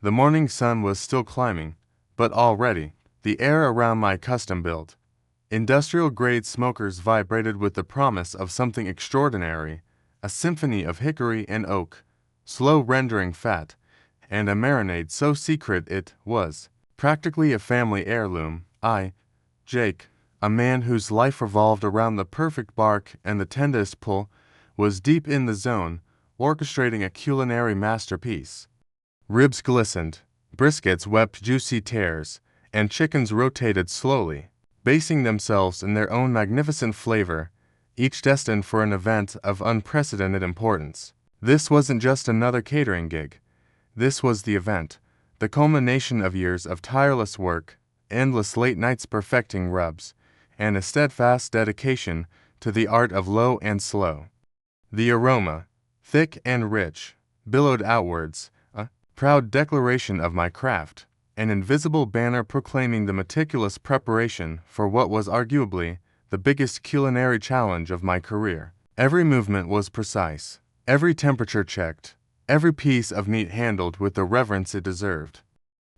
The morning sun was still climbing, but already, the air around my custom-built, industrial-grade smokers vibrated with the promise of something extraordinary, a symphony of hickory and oak, slow rendering fat, and a marinade so secret it was practically a family heirloom. Jake, a man whose life revolved around the perfect bark and the tenderest pull, was deep in the zone, orchestrating a culinary masterpiece. Ribs glistened, briskets wept juicy tears, and chickens rotated slowly, basing themselves in their own magnificent flavor, each destined for an event of unprecedented importance. This wasn't just another catering gig. This was the event, the culmination of years of tireless work, endless late nights perfecting rubs, and a steadfast dedication to the art of low and slow. The aroma, thick and rich, billowed outwards, a proud declaration of my craft, an invisible banner proclaiming the meticulous preparation for what was arguably the biggest culinary challenge of my career. Every movement was precise, every temperature checked, every piece of meat handled with the reverence it deserved.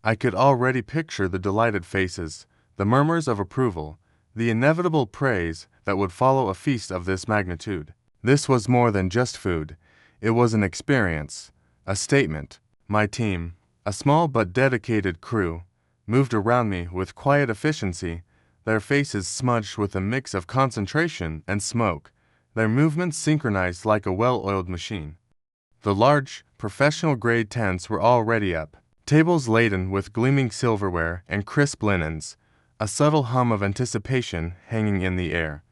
I could already picture the delighted faces, the murmurs of approval, the inevitable praise that would follow a feast of this magnitude. This was more than just food. It was an experience, a statement. My team, a small but dedicated crew, moved around me with quiet efficiency, their faces smudged with a mix of concentration and smoke, their movements synchronized like a well-oiled machine. The large, professional-grade tents were already up, tables laden with gleaming silverware and crisp linens, a subtle hum of anticipation hanging in the air.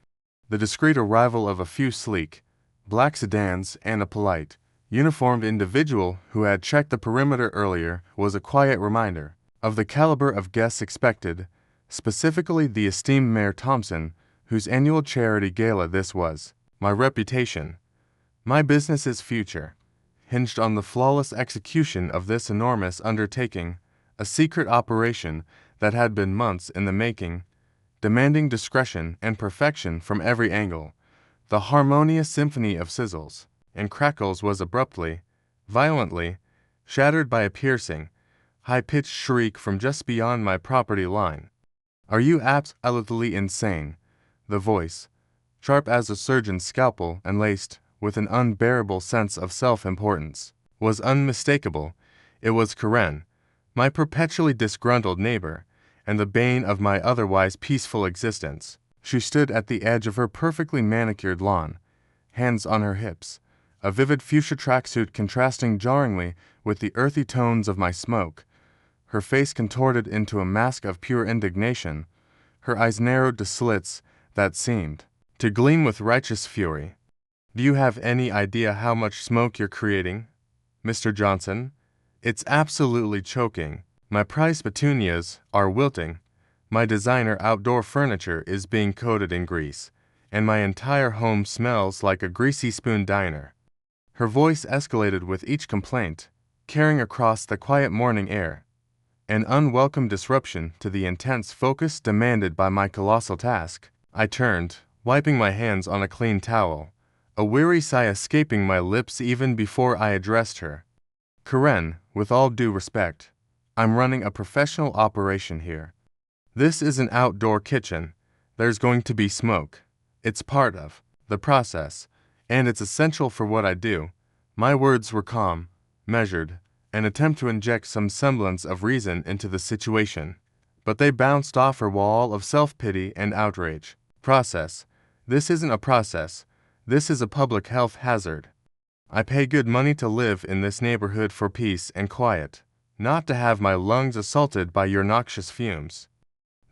The discreet arrival of a few sleek, black sedans and a polite, uniformed individual who had checked the perimeter earlier was a quiet reminder of the caliber of guests expected, specifically the esteemed Mayor Thompson, whose annual charity gala this was. My reputation, my business's future, hinged on the flawless execution of this enormous undertaking, a secret operation that had been months in the making, demanding discretion and perfection from every angle. The harmonious symphony of sizzles and crackles was abruptly, violently, shattered by a piercing, high-pitched shriek from just beyond my property line. "Are you absolutely insane?" The voice, sharp as a surgeon's scalpel and laced with an unbearable sense of self-importance, was unmistakable. It was Karen, my perpetually disgruntled neighbor, and the bane of my otherwise peaceful existence. She stood at the edge of her perfectly manicured lawn, hands on her hips, a vivid fuchsia tracksuit contrasting jarringly with the earthy tones of my smoke, her face contorted into a mask of pure indignation, her eyes narrowed to slits that seemed to gleam with righteous fury. "Do you have any idea how much smoke you're creating, Mr. Johnson? It's absolutely choking. My prized petunias are wilting, my designer outdoor furniture is being coated in grease, and my entire home smells like a greasy spoon diner." Her voice escalated with each complaint, carrying across the quiet morning air an unwelcome disruption to the intense focus demanded by my colossal task. I turned, wiping my hands on a clean towel, a weary sigh escaping my lips even before I addressed her. "Karen, with all due respect, I'm running a professional operation here. This is an outdoor kitchen. There's going to be smoke. It's part of the process, and it's essential for what I do." My words were calm, measured, an attempt to inject some semblance of reason into the situation, but they bounced off her wall of self-pity and outrage. "Process? This isn't a process. This is a public health hazard. I pay good money to live in this neighborhood for peace and quiet, not to have my lungs assaulted by your noxious fumes.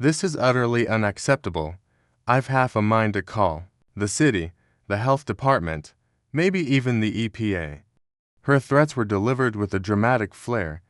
This is utterly unacceptable. I've half a mind to call the city, the health department, maybe even the EPA." Her threats were delivered with a dramatic flair,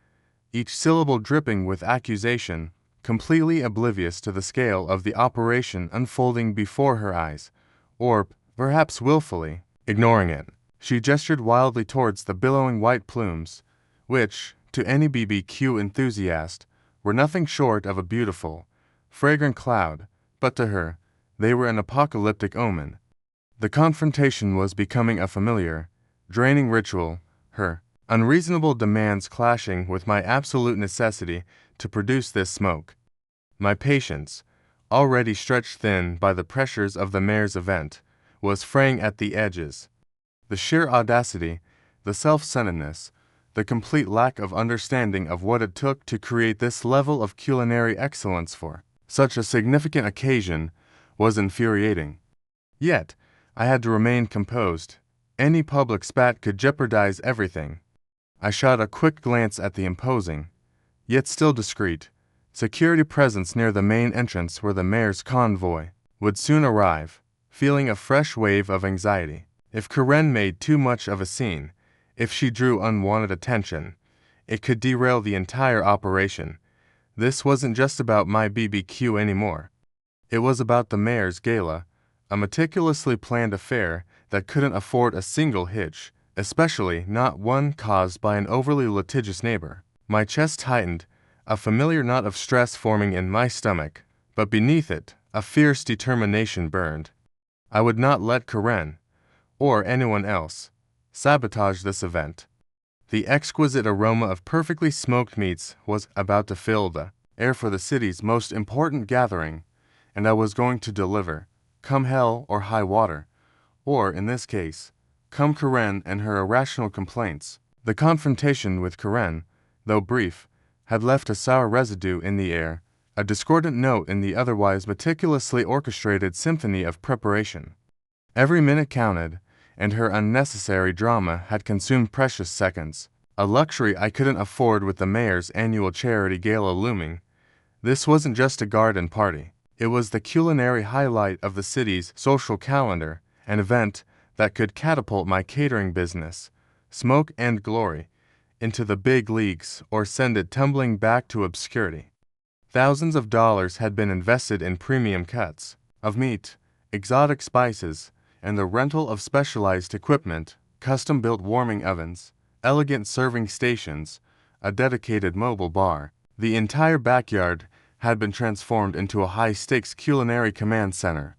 each syllable dripping with accusation, completely oblivious to the scale of the operation unfolding before her eyes, or, perhaps willfully, ignoring it. She gestured wildly towards the billowing white plumes, which, to any BBQ enthusiast, were nothing short of a beautiful, fragrant cloud, but to her, they were an apocalyptic omen. The confrontation was becoming a familiar, draining ritual. Her unreasonable demands clashing with my absolute necessity to produce this smoke. My patience, already stretched thin by the pressures of the mayor's event, was fraying at the edges. The sheer audacity, the self-centeredness, the complete lack of understanding of what it took to create this level of culinary excellence for such a significant occasion was infuriating. Yet, I had to remain composed. Any public spat could jeopardize everything. I shot a quick glance at the imposing, yet still discreet, security presence near the main entrance where the mayor's convoy would soon arrive, feeling a fresh wave of anxiety. If Karen made too much of a scene, if she drew unwanted attention, it could derail the entire operation. This wasn't just about my BBQ anymore. It was about the mayor's gala, a meticulously planned affair that couldn't afford a single hitch, especially not one caused by an overly litigious neighbor. My chest tightened, a familiar knot of stress forming in my stomach, but beneath it, a fierce determination burned. I would not let Karen, or anyone else, sabotage this event. The exquisite aroma of perfectly smoked meats was about to fill the air for the city's most important gathering, and I was going to deliver, come hell or high water, or, in this case, come Karen and her irrational complaints. The confrontation with Karen, though brief, had left a sour residue in the air, a discordant note in the otherwise meticulously orchestrated symphony of preparation. Every minute counted, and her unnecessary drama had consumed precious seconds, a luxury I couldn't afford with the mayor's annual charity gala looming. This wasn't just a garden party. It was the culinary highlight of the city's social calendar, an event that could catapult my catering business, smoke and glory, into the big leagues or send it tumbling back to obscurity. Thousands of dollars had been invested in premium cuts of meat, exotic spices, and the rental of specialized equipment, custom-built warming ovens, elegant serving stations, a dedicated mobile bar. The entire backyard had been transformed into a high-stakes culinary command center.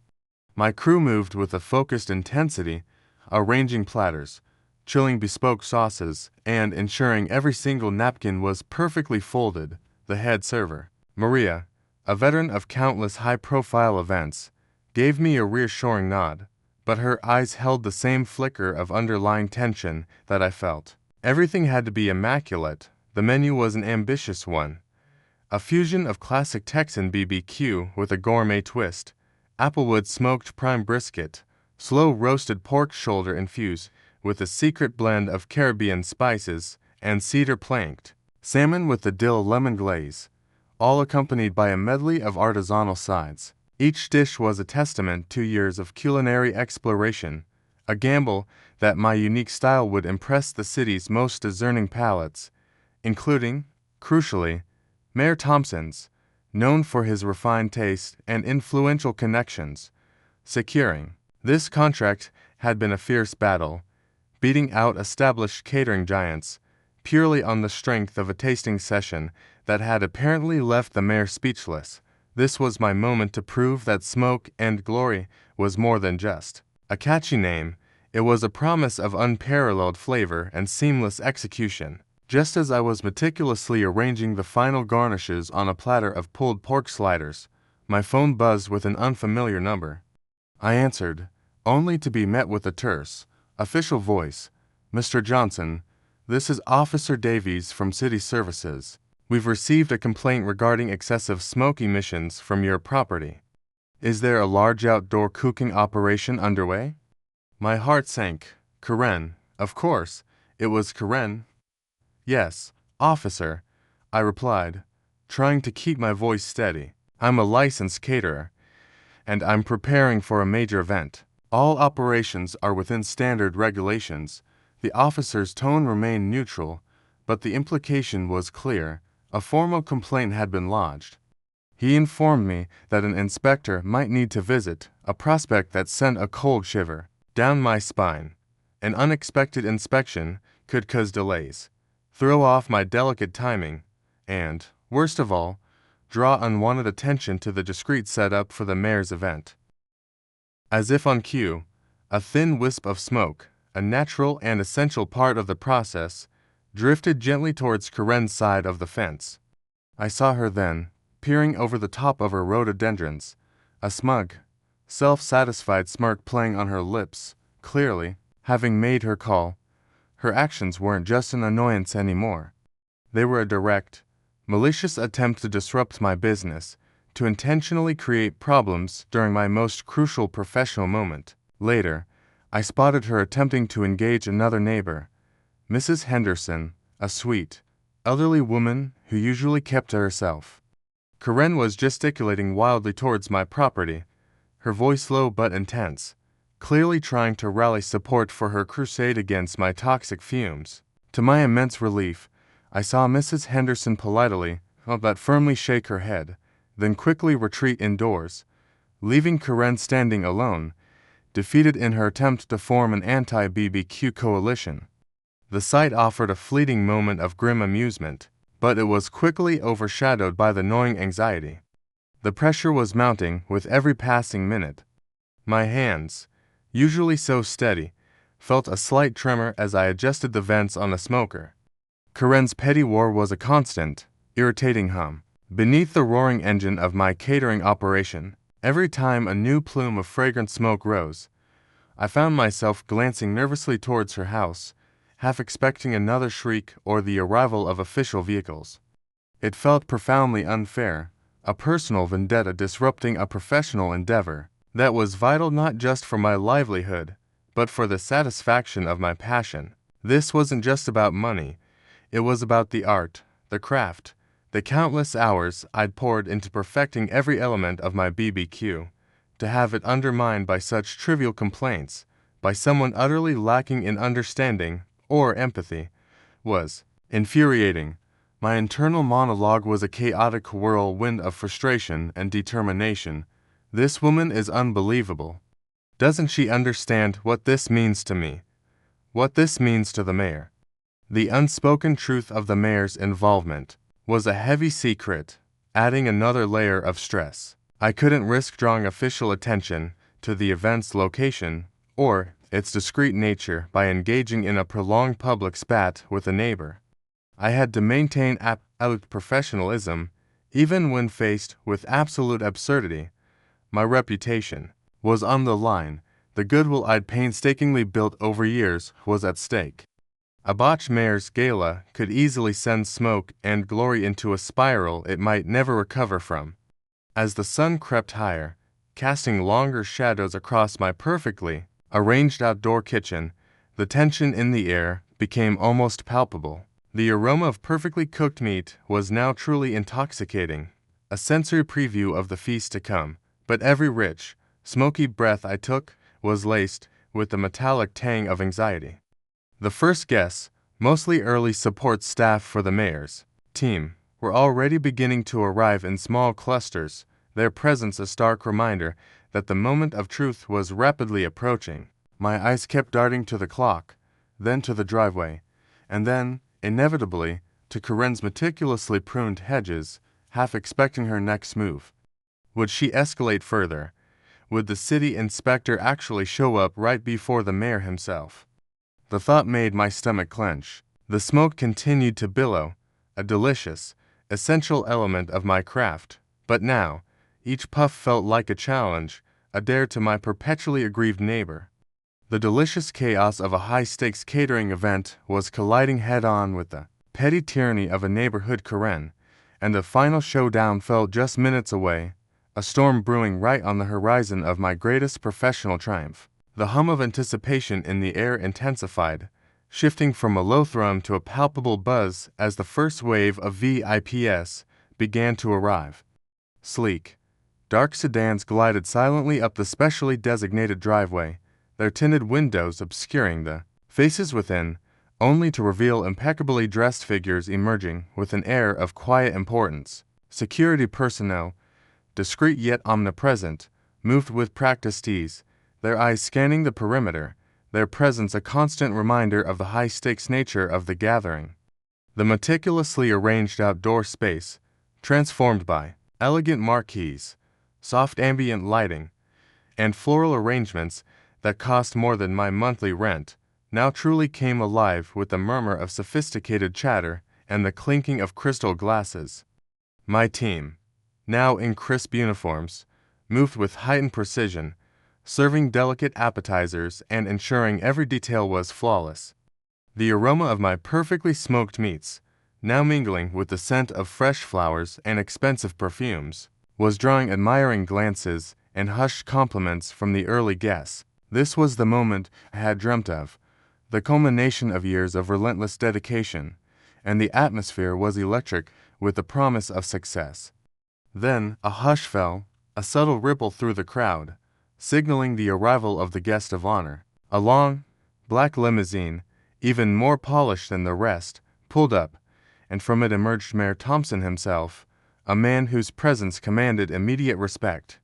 My crew moved with a focused intensity, arranging platters, chilling bespoke sauces, and ensuring every single napkin was perfectly folded. The head server, Maria, a veteran of countless high-profile events, gave me a reassuring nod, but her eyes held the same flicker of underlying tension that I felt. Everything had to be immaculate. The menu was an ambitious one, a fusion of classic Texan BBQ with a gourmet twist, applewood smoked prime brisket, slow-roasted pork shoulder infused with a secret blend of Caribbean spices, and cedar planked salmon with the dill lemon glaze, all accompanied by a medley of artisanal sides. Each dish was a testament to years of culinary exploration, a gamble that my unique style would impress the city's most discerning palates, including, crucially, Mayor Thompson's, known for his refined taste and influential connections. Securing this contract had been a fierce battle, beating out established catering giants, purely on the strength of a tasting session that had apparently left the mayor speechless. This was my moment to prove that Smoke and Glory was more than just a catchy name. It was a promise of unparalleled flavor and seamless execution. Just as I was meticulously arranging the final garnishes on a platter of pulled pork sliders, my phone buzzed with an unfamiliar number. I answered, only to be met with a terse, official voice. Mr. Johnson, this is Officer Davies from City Services. We've received a complaint regarding excessive smoke emissions from your property. Is there a large outdoor cooking operation underway? My heart sank. Karen, of course, it was Karen. Yes, officer, I replied, trying to keep my voice steady. I'm a licensed caterer, and I'm preparing for a major event. All operations are within standard regulations. The officer's tone remained neutral, but the implication was clear. A formal complaint had been lodged. He informed me that an inspector might need to visit, a prospect that sent a cold shiver down my spine. An unexpected inspection could cause delays, throw off my delicate timing, and, worst of all, draw unwanted attention to the discreet setup for the mayor's event. As if on cue, a thin wisp of smoke, a natural and essential part of the process, drifted gently towards Karen's side of the fence. I saw her then, peering over the top of her rhododendrons, a smug, self-satisfied smirk playing on her lips. Clearly, having made her call, her actions weren't just an annoyance anymore. They were a direct, malicious attempt to disrupt my business, to intentionally create problems during my most crucial professional moment. Later, I spotted her attempting to engage another neighbor, Mrs. Henderson, a sweet, elderly woman who usually kept to herself. Karen was gesticulating wildly towards my property, her voice low but intense, clearly trying to rally support for her crusade against my toxic fumes. To my immense relief, I saw Mrs. Henderson politely, but firmly shake her head, then quickly retreat indoors, leaving Karen standing alone, defeated in her attempt to form an anti-BBQ coalition. The sight offered a fleeting moment of grim amusement, but it was quickly overshadowed by the gnawing anxiety. The pressure was mounting with every passing minute. My hands, usually so steady, felt a slight tremor as I adjusted the vents on the smoker. Karen's petty war was a constant, irritating hum. Beneath the roaring engine of my catering operation, every time a new plume of fragrant smoke rose, I found myself glancing nervously towards her house, half expecting another shriek or the arrival of official vehicles. It felt profoundly unfair, a personal vendetta disrupting a professional endeavor that was vital not just for my livelihood, but for the satisfaction of my passion. This wasn't just about money, it was about the art, the craft, the countless hours I'd poured into perfecting every element of my BBQ. To have it undermined by such trivial complaints, by someone utterly lacking in understanding or empathy, was infuriating. My internal monologue was a chaotic whirlwind of frustration and determination. This woman is unbelievable. Doesn't she understand what this means to me? What this means to the mayor? The unspoken truth of the mayor's involvement was a heavy secret, adding another layer of stress. I couldn't risk drawing official attention to the event's location or its discreet nature by engaging in a prolonged public spat with a neighbor. I had to maintain absolute professionalism, even when faced with absolute absurdity. My reputation was on the line. The goodwill I'd painstakingly built over years was at stake. A botched mayor's gala could easily send smoke and glory into a spiral it might never recover from. As the sun crept higher, casting longer shadows across my perfectly arranged outdoor kitchen, the tension in the air became almost palpable. The aroma of perfectly cooked meat was now truly intoxicating, a sensory preview of the feast to come, but every rich, smoky breath I took was laced with the metallic tang of anxiety. The first guests, mostly early support staff for the mayor's team, were already beginning to arrive in small clusters, their presence a stark reminder that the moment of truth was rapidly approaching. My eyes kept darting to the clock, then to the driveway, and then, inevitably, to Karen's meticulously pruned hedges, half expecting her next move. Would she escalate further? Would the city inspector actually show up right before the mayor himself? The thought made my stomach clench. The smoke continued to billow, a delicious, essential element of my craft, but now, each puff felt like a challenge, a dare to my perpetually aggrieved neighbor. The delicious chaos of a high-stakes catering event was colliding head-on with the petty tyranny of a neighborhood Karen, and the final showdown felt just minutes away, a storm brewing right on the horizon of my greatest professional triumph. The hum of anticipation in the air intensified, shifting from a low thrum to a palpable buzz as the first wave of VIPs began to arrive. Sleek, dark sedans glided silently up the specially designated driveway, their tinted windows obscuring the faces within, only to reveal impeccably dressed figures emerging with an air of quiet importance. Security personnel, discreet yet omnipresent, moved with practiced ease, their eyes scanning the perimeter, their presence a constant reminder of the high-stakes nature of the gathering. The meticulously arranged outdoor space, transformed by elegant marquees, soft ambient lighting, and floral arrangements that cost more than my monthly rent, now truly came alive with the murmur of sophisticated chatter and the clinking of crystal glasses. My team, now in crisp uniforms, moved with heightened precision, serving delicate appetizers and ensuring every detail was flawless. The aroma of my perfectly smoked meats, now mingling with the scent of fresh flowers and expensive perfumes, was drawing admiring glances and hushed compliments from the early guests. This was the moment I had dreamt of, the culmination of years of relentless dedication, and the atmosphere was electric with the promise of success. Then a hush fell, a subtle ripple through the crowd, signaling the arrival of the guest of honor. A long, black limousine, even more polished than the rest, pulled up, and from it emerged Mayor Thompson himself, a man whose presence commanded immediate respect.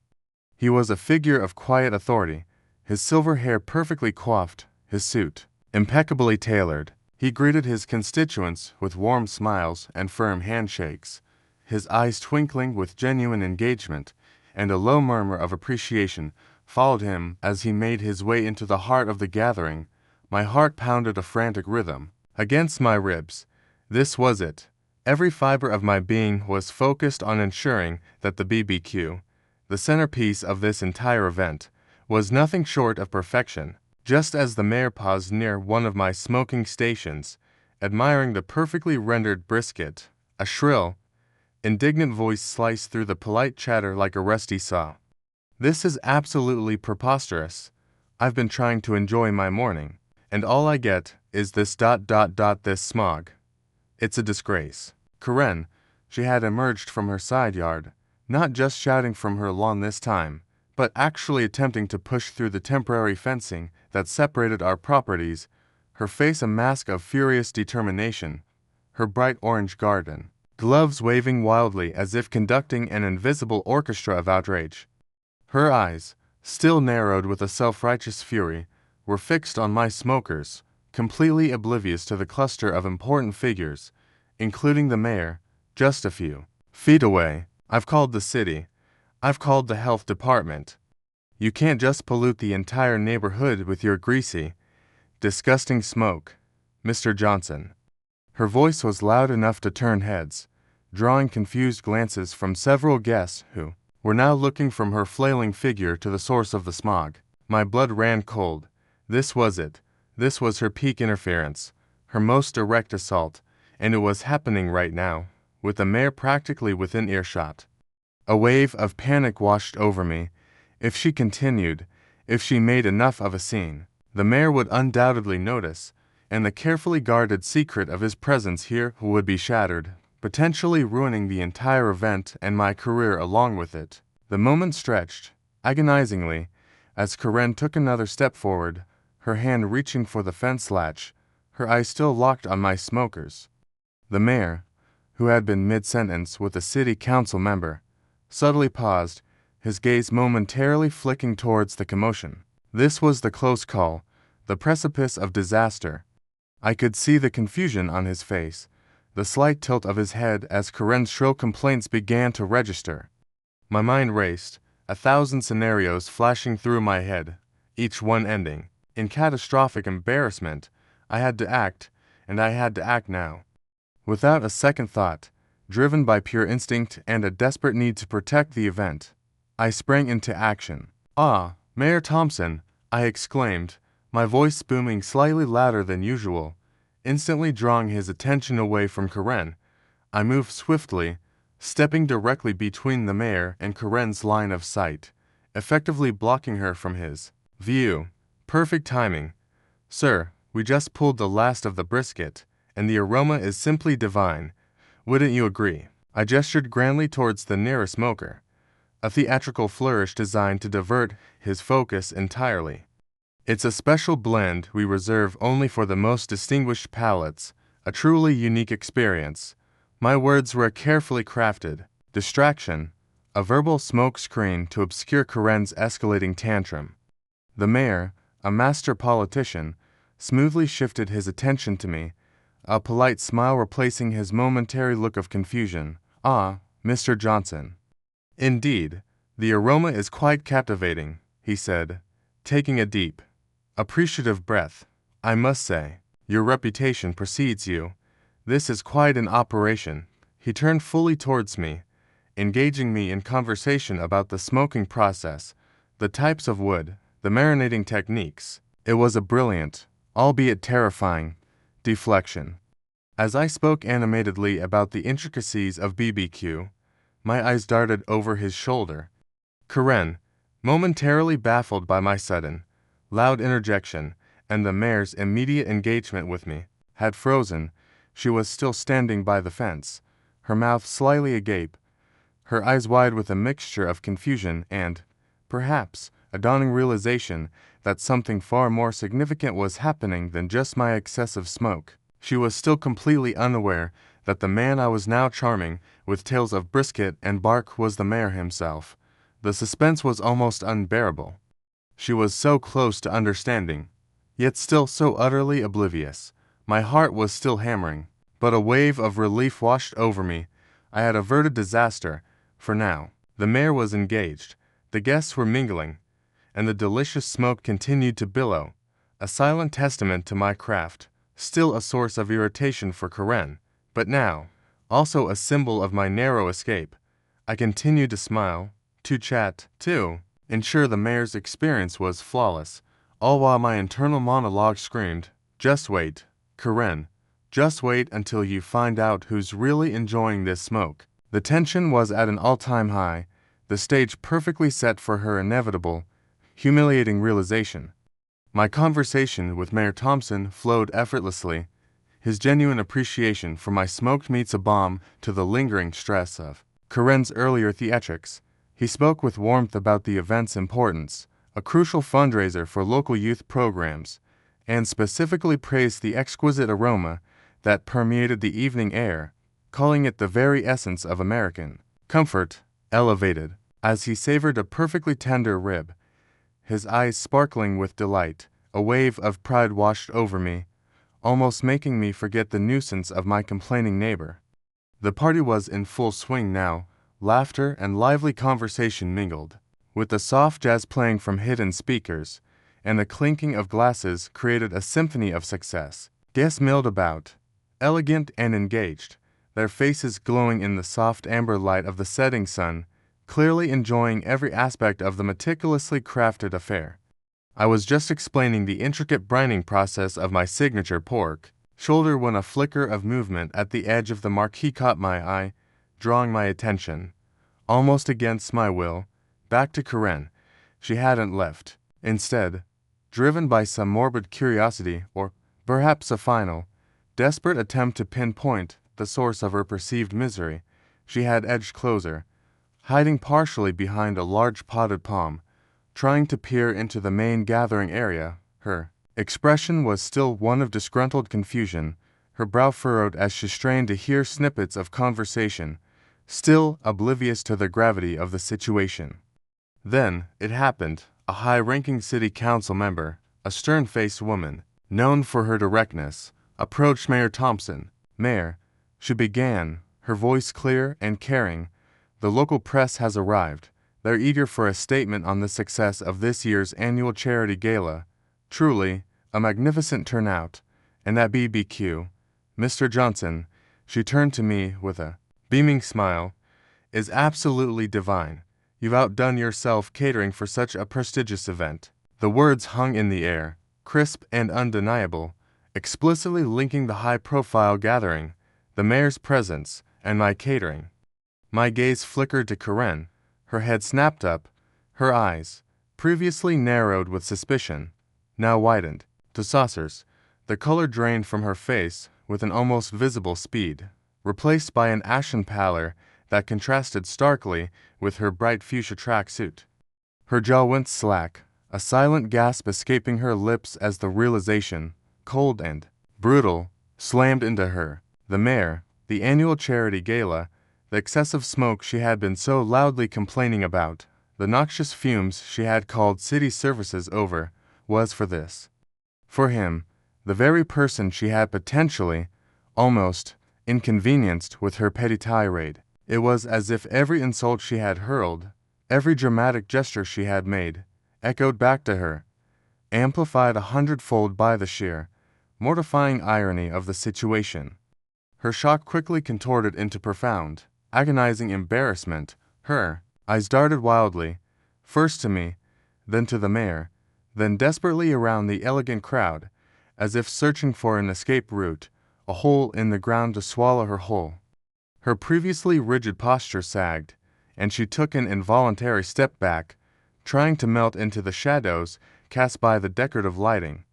He was a figure of quiet authority, his silver hair perfectly coiffed, his suit impeccably tailored. He greeted his constituents with warm smiles and firm handshakes, his eyes twinkling with genuine engagement, and a low murmur of appreciation followed him as he made his way into the heart of the gathering. My heart pounded a frantic rhythm against my ribs. This was it. Every fiber of my being was focused on ensuring that the BBQ, the centerpiece of this entire event, was nothing short of perfection. Just as the mayor paused near one of my smoking stations, admiring the perfectly rendered brisket, a shrill, indignant voice sliced through the polite chatter like a rusty saw. "This is absolutely preposterous. I've been trying to enjoy my morning, and all I get is this this smog. It's a disgrace." Karen, she had emerged from her side yard, not just shouting from her lawn this time, but actually attempting to push through the temporary fencing that separated our properties, her face a mask of furious determination, her bright orange garden gloves waving wildly as if conducting an invisible orchestra of outrage. Her eyes, still narrowed with a self-righteous fury, were fixed on my smokers, completely oblivious to the cluster of important figures, including the mayor, just a few feet away. "I've called the city. I've called the health department. You can't just pollute the entire neighborhood with your greasy, disgusting smoke, Mr. Johnson." Her voice was loud enough to turn heads, drawing confused glances from several guests who were now looking from her flailing figure to the source of the smog. My blood ran cold. This was it. This was her peak interference, her most direct assault, and it was happening right now, with the mayor practically within earshot. A wave of panic washed over me. If she continued, if she made enough of a scene, the mayor would undoubtedly notice, and the carefully guarded secret of his presence here would be shattered, potentially ruining the entire event and my career along with it. The moment stretched, agonizingly, as Karen took another step forward, her hand reaching for the fence latch, her eyes still locked on my smokers. The mayor, who had been mid-sentence with a city council member, suddenly paused, his gaze momentarily flicking towards the commotion. This was the close call, the precipice of disaster. I could see the confusion on his face, the slight tilt of his head as Karen's shrill complaints began to register. My mind raced, 1,000 scenarios flashing through my head, each one ending in catastrophic embarrassment. I had to act, and I had to act now. Without a second thought, driven by pure instinct and a desperate need to protect the event, I sprang into action. "Ah, Mayor Thompson," I exclaimed, my voice booming slightly louder than usual, instantly drawing his attention away from Karen. I moved swiftly, stepping directly between the mayor and Karen's line of sight, effectively blocking her from his view. Perfect timing. "Sir, we just pulled the last of the brisket, and the aroma is simply divine. Wouldn't you agree?" I gestured grandly towards the nearest smoker, a theatrical flourish designed to divert his focus entirely. "It's a special blend we reserve only for the most distinguished palates, a truly unique experience." My words were a carefully crafted distraction, a verbal smoke screen to obscure Karen's escalating tantrum. The mayor, a master politician, smoothly shifted his attention to me, a polite smile replacing his momentary look of confusion. "Ah, Mr. Johnson. Indeed, the aroma is quite captivating," he said, taking a deep, appreciative breath. I must say, your reputation precedes you. This is quite an operation. He turned fully towards me, engaging me in conversation about the smoking process, the types of wood, the marinating techniques. It was a brilliant, albeit terrifying, deflection. As I spoke animatedly about the intricacies of BBQ, my eyes darted over his shoulder. Karen, momentarily baffled by my sudden, loud interjection and the mayor's immediate engagement with me, had frozen. She was still standing by the fence, her mouth slyly agape, her eyes wide with a mixture of confusion and, perhaps, a dawning realization that something far more significant was happening than just my excessive smoke. She was still completely unaware that the man I was now charming with tales of brisket and bark was the mayor himself. The suspense was almost unbearable. She was so close to understanding, yet still so utterly oblivious. My heart was still hammering, but a wave of relief washed over me. I had averted disaster, for now. The mayor was engaged, the guests were mingling, and the delicious smoke continued to billow, a silent testament to my craft, still a source of irritation for Karen, but now, also a symbol of my narrow escape. I continued to smile, to chat, to ensure the mayor's experience was flawless, all while my internal monologue screamed, "Just wait, Karen, just wait until you find out who's really enjoying this smoke." The tension was at an all-time high, the stage perfectly set for her inevitable, humiliating realization. My conversation with Mayor Thompson flowed effortlessly, his genuine appreciation for my smoked meats a balm to the lingering stress of Karen's earlier theatrics. He spoke with warmth about the event's importance, a crucial fundraiser for local youth programs, and specifically praised the exquisite aroma that permeated the evening air, calling it the very essence of American comfort, elevated. As he savored a perfectly tender rib, his eyes sparkling with delight, a wave of pride washed over me, almost making me forget the nuisance of my complaining neighbor. The party was in full swing now, laughter and lively conversation mingled, with the soft jazz playing from hidden speakers, and the clinking of glasses created a symphony of success. Guests milled about, elegant and engaged, their faces glowing in the soft amber light of the setting sun, clearly enjoying every aspect of the meticulously crafted affair. I was just explaining the intricate brining process of my signature pork shoulder when a flicker of movement at the edge of the marquee caught my eye, drawing my attention, almost against my will, back to Karen. She hadn't left. Instead, driven by some morbid curiosity or perhaps a final, desperate attempt to pinpoint the source of her perceived misery, she had edged closer, hiding partially behind a large potted palm, trying to peer into the main gathering area. Her expression was still one of disgruntled confusion, her brow furrowed as she strained to hear snippets of conversation, still oblivious to the gravity of the situation. Then, it happened. A high-ranking city council member, a stern-faced woman, known for her directness, approached Mayor Thompson. "Mayor," she began, her voice clear and caring, "the local press has arrived. They're eager for a statement on the success of this year's annual charity gala. Truly, a magnificent turnout. And that BBQ, Mr. Johnson," she turned to me with a beaming smile, "is absolutely divine. You've outdone yourself catering for such a prestigious event." The words hung in the air, crisp and undeniable, explicitly linking the high-profile gathering, the mayor's presence, and my catering. My gaze flickered to Karen. Her head snapped up, her eyes, previously narrowed with suspicion, now widened to saucers. The color drained from her face with an almost visible speed, replaced by an ashen pallor that contrasted starkly with her bright fuchsia tracksuit. Her jaw went slack, a silent gasp escaping her lips as the realization, cold and brutal, slammed into her. The mayor, the annual charity gala, the excessive smoke she had been so loudly complaining about, the noxious fumes she had called city services over, was for this. For him, the very person she had potentially, almost, inconvenienced with her petty tirade. It was as if every insult she had hurled, every dramatic gesture she had made, echoed back to her, amplified 100-fold by the sheer, mortifying irony of the situation. Her shock quickly contorted into profound, agonizing embarrassment. Her eyes darted wildly, first to me, then to the mayor, then desperately around the elegant crowd, as if searching for an escape route, a hole in the ground to swallow her whole. Her previously rigid posture sagged, and she took an involuntary step back, trying to melt into the shadows cast by the decorative lighting.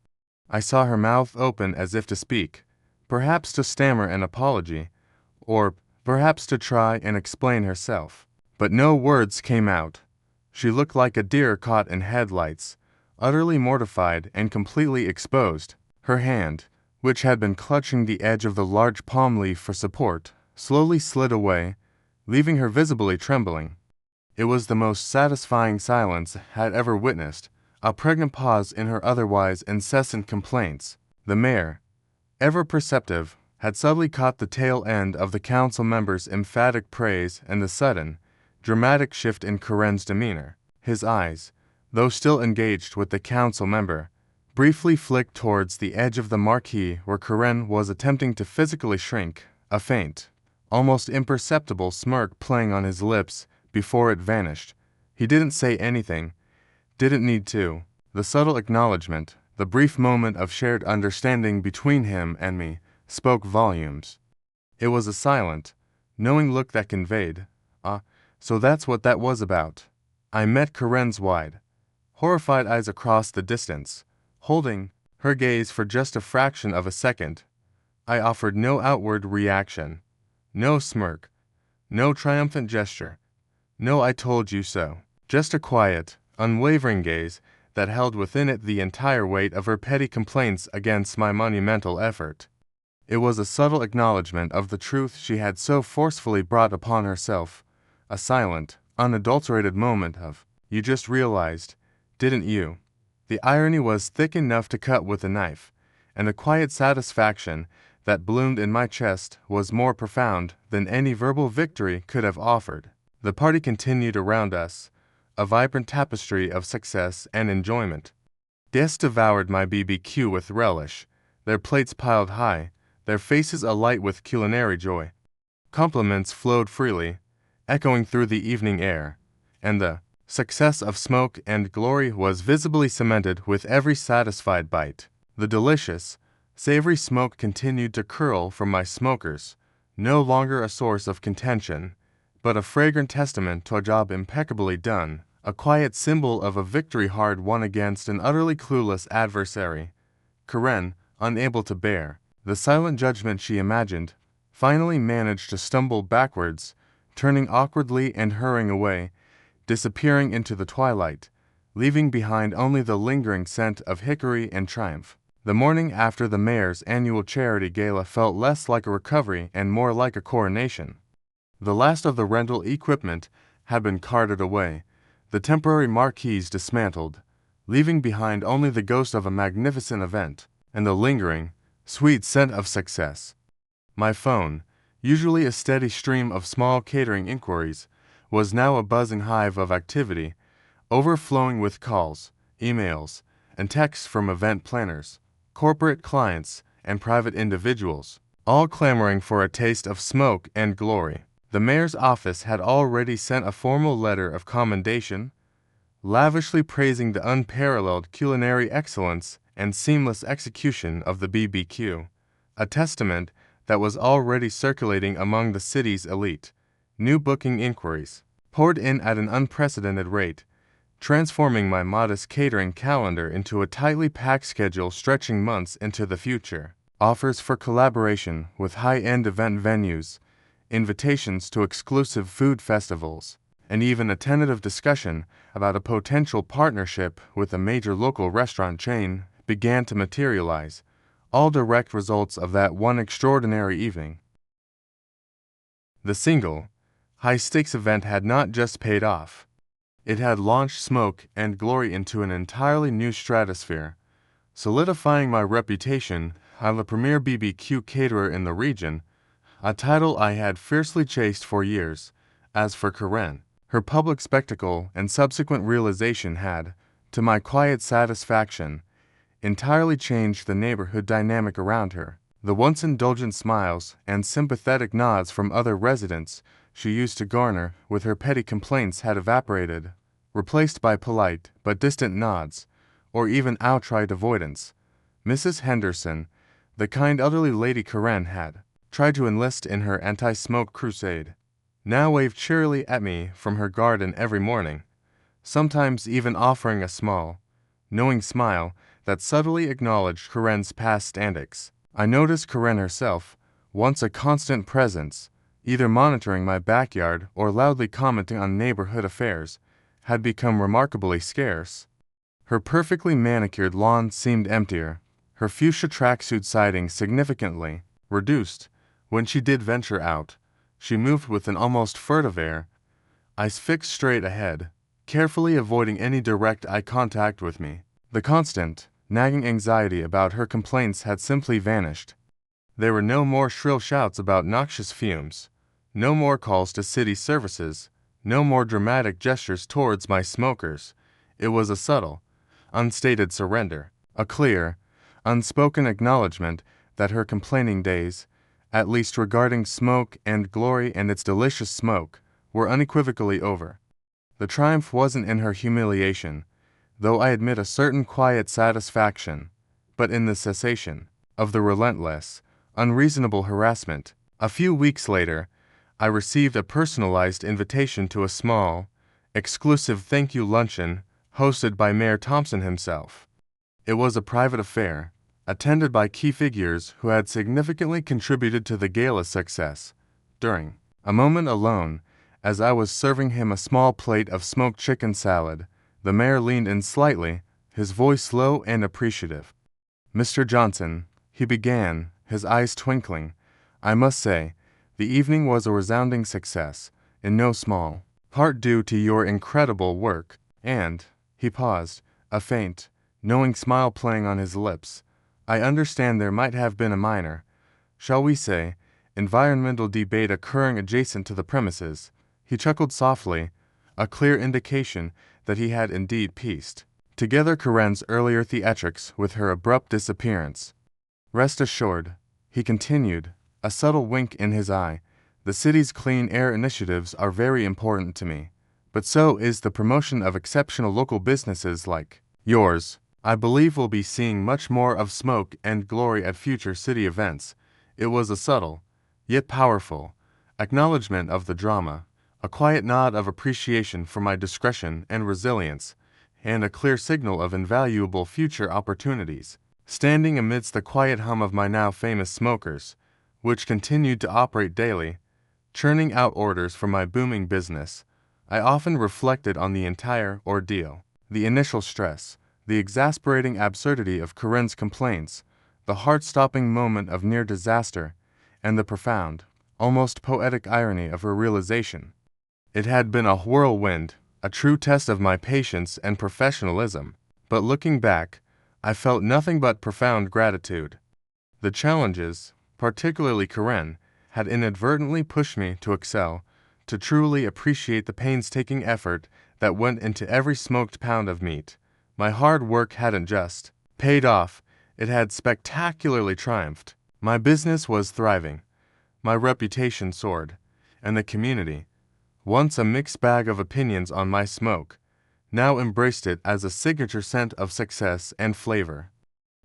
I saw her mouth open as if to speak, perhaps to stammer an apology, or perhaps to try and explain herself. But no words came out. She looked like a deer caught in headlights, utterly mortified and completely exposed. Her hand, which had been clutching the edge of the large palm leaf for support, slowly slid away, leaving her visibly trembling. It was the most satisfying silence I had ever witnessed, a pregnant pause in her otherwise incessant complaints. The mayor, ever perceptive, had subtly caught the tail end of the council member's emphatic praise and the sudden, dramatic shift in Karen's demeanor. His eyes, though still engaged with the council member, briefly flicked towards the edge of the marquee where Karen was attempting to physically shrink, a faint, almost imperceptible smirk playing on his lips before it vanished. He didn't say anything, didn't need to. The subtle acknowledgement, the brief moment of shared understanding between him and me, spoke volumes. It was a silent, knowing look that conveyed, so that's what that was about. I met Karen's wide, horrified eyes across the distance, holding her gaze for just a fraction of a second. I offered no outward reaction, no smirk, no triumphant gesture, no I told you so, just a quiet, unwavering gaze that held within it the entire weight of her petty complaints against my monumental effort. It was a subtle acknowledgement of the truth she had so forcefully brought upon herself, a silent, unadulterated moment of, you just realized, didn't you? The irony was thick enough to cut with a knife, and the quiet satisfaction that bloomed in my chest was more profound than any verbal victory could have offered. The party continued around us, a vibrant tapestry of success and enjoyment. Guests devoured my BBQ with relish, their plates piled high, their faces alight with culinary joy. Compliments flowed freely, echoing through the evening air, and the success of smoke and glory was visibly cemented with every satisfied bite. The delicious, savory smoke continued to curl from my smokers, no longer a source of contention, but a fragrant testament to a job impeccably done, a quiet symbol of a victory hard won against an utterly clueless adversary. Karen, unable to bear the silent judgment she imagined, finally managed to stumble backwards, turning awkwardly and hurrying away, disappearing into the twilight, leaving behind only the lingering scent of hickory and triumph. The morning after the mayor's annual charity gala felt less like a recovery and more like a coronation. The last of the rental equipment had been carted away, the temporary marquees dismantled, leaving behind only the ghost of a magnificent event, and the lingering, sweet scent of success. My phone, usually a steady stream of small catering inquiries, was now a buzzing hive of activity, overflowing with calls, emails, and texts from event planners, corporate clients, and private individuals, all clamoring for a taste of smoke and glory. The mayor's office had already sent a formal letter of commendation, lavishly praising the unparalleled culinary excellence and seamless execution of the BBQ, a testament that was already circulating among the city's elite. New booking inquiries poured in at an unprecedented rate, transforming my modest catering calendar into a tightly packed schedule stretching months into the future. Offers for collaboration with high-end event venues, invitations to exclusive food festivals, and even a tentative discussion about a potential partnership with a major local restaurant chain began to materialize, all direct results of that one extraordinary evening. The single, high-stakes event had not just paid off. It had launched Smoke and Glory into an entirely new stratosphere, solidifying my reputation as the premier BBQ caterer in the region, a title I had fiercely chased for years. As for Karen, her public spectacle and subsequent realization had, to my quiet satisfaction, entirely changed the neighborhood dynamic around her. The once indulgent smiles and sympathetic nods from other residents she used to garner with her petty complaints had evaporated, replaced by polite but distant nods, or even outright avoidance. Mrs. Henderson, the kind elderly lady Karen had tried to enlist in her anti-smoke crusade, now waved cheerily at me from her garden every morning, sometimes even offering a small, knowing smile that subtly acknowledged Karen's past antics. I noticed Karen herself, once a constant presence, either monitoring my backyard or loudly commenting on neighborhood affairs, had become remarkably scarce. Her perfectly manicured lawn seemed emptier, her fuchsia tracksuit siding significantly reduced. When she did venture out, she moved with an almost furtive air, eyes fixed straight ahead, carefully avoiding any direct eye contact with me. The constant, nagging anxiety about her complaints had simply vanished. There were no more shrill shouts about noxious fumes, no more calls to city services, no more dramatic gestures towards my smokers. It was a subtle, unstated surrender, a clear, unspoken acknowledgement that her complaining days, at least regarding smoke and glory and its delicious smoke, were unequivocally over. The triumph wasn't in her humiliation, though I admit a certain quiet satisfaction, but in the cessation of the relentless, unreasonable harassment. A few weeks later, I received a personalized invitation to a small, exclusive thank you luncheon hosted by Mayor Thompson himself. It was a private affair, attended by key figures who had significantly contributed to the gala's success. During a moment alone, as I was serving him a small plate of smoked chicken salad, the mayor leaned in slightly, his voice low and appreciative. "Mr. Johnson," he began, his eyes twinkling, "I must say, the evening was a resounding success, in no small part due to your incredible work, and," he paused, a faint, knowing smile playing on his lips, "I understand there might have been a minor, shall we say, environmental debate occurring adjacent to the premises." He chuckled softly, a clear indication that he had indeed pieced together Karen's earlier theatrics with her abrupt disappearance. "Rest assured," he continued, a subtle wink in his eye, "the city's clean air initiatives are very important to me, but so is the promotion of exceptional local businesses like yours. I believe we'll be seeing much more of smoke and glory at future city events." It was a subtle, yet powerful, acknowledgement of the drama, a quiet nod of appreciation for my discretion and resilience, and a clear signal of invaluable future opportunities. Standing amidst the quiet hum of my now famous smokers, which continued to operate daily, churning out orders for my booming business, I often reflected on the entire ordeal. The initial stress, the exasperating absurdity of Karen's complaints, the heart-stopping moment of near disaster, and the profound, almost poetic irony of her realization. It had been a whirlwind, a true test of my patience and professionalism, but looking back, I felt nothing but profound gratitude. The challenges, particularly Karen, had inadvertently pushed me to excel, to truly appreciate the painstaking effort that went into every smoked pound of meat. My hard work hadn't just paid off, it had spectacularly triumphed. My business was thriving, my reputation soared, and the community, once a mixed bag of opinions on my smoke, now embraced it as a signature scent of success and flavor.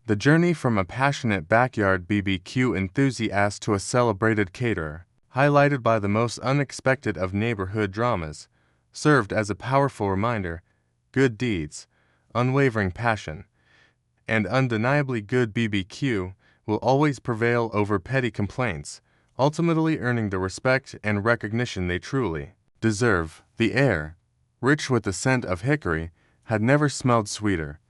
The journey from a passionate backyard BBQ enthusiast to a celebrated caterer, highlighted by the most unexpected of neighborhood dramas, served as a powerful reminder: good deeds, unwavering passion, and undeniably good BBQ will always prevail over petty complaints, ultimately earning the respect and recognition they truly deserve. The air, rich with the scent of hickory, had never smelled sweeter,